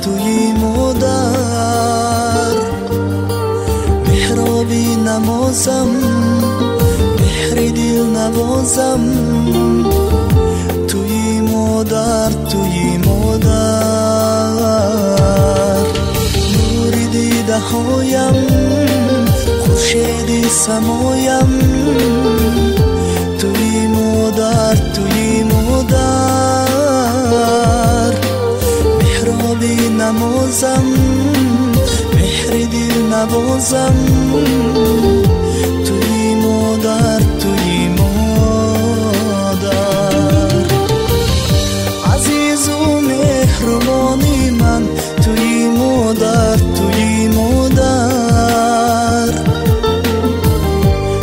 توی مادر محرابی نمازم مهر دل نوازم توی مادر نور دیده هایم خورشید سمایم توی مادر محرابی نمازم مهر دل نوازم توی مادر عزیز و مهربانی من توی مادر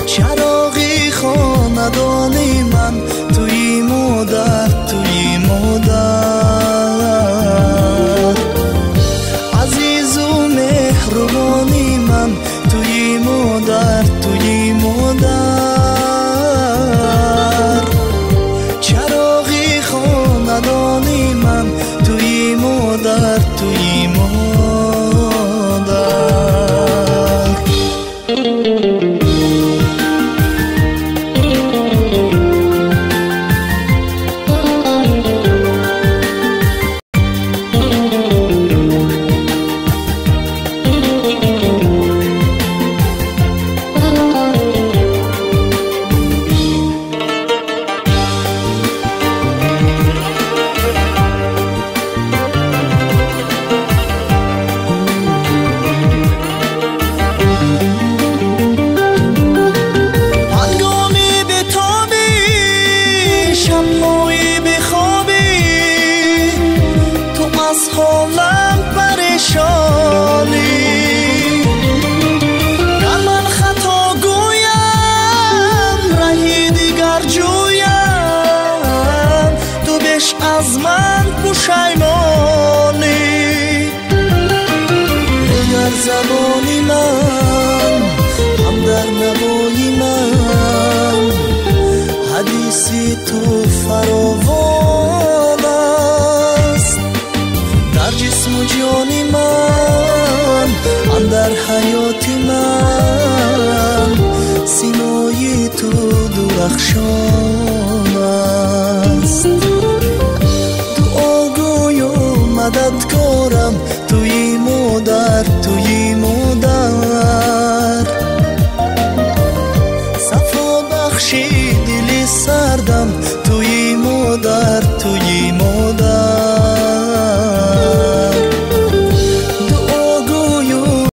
چراغی خاندانی من توی مادر عزیز و مهربانی من توی مادر چراغی خاندانی من توی مادر حالم پریشانی گر من خطا گویم رهی دیگر جویم تو بیش از من پشیمانی اگر زبانی من هم در نوایی من حدیثی تو فراوان است در جسم و جانی من اندر حیات من سینای تو درخشان است دعاگوی و مددکارم توی مادر صفا بخشی دل سردم توی مادر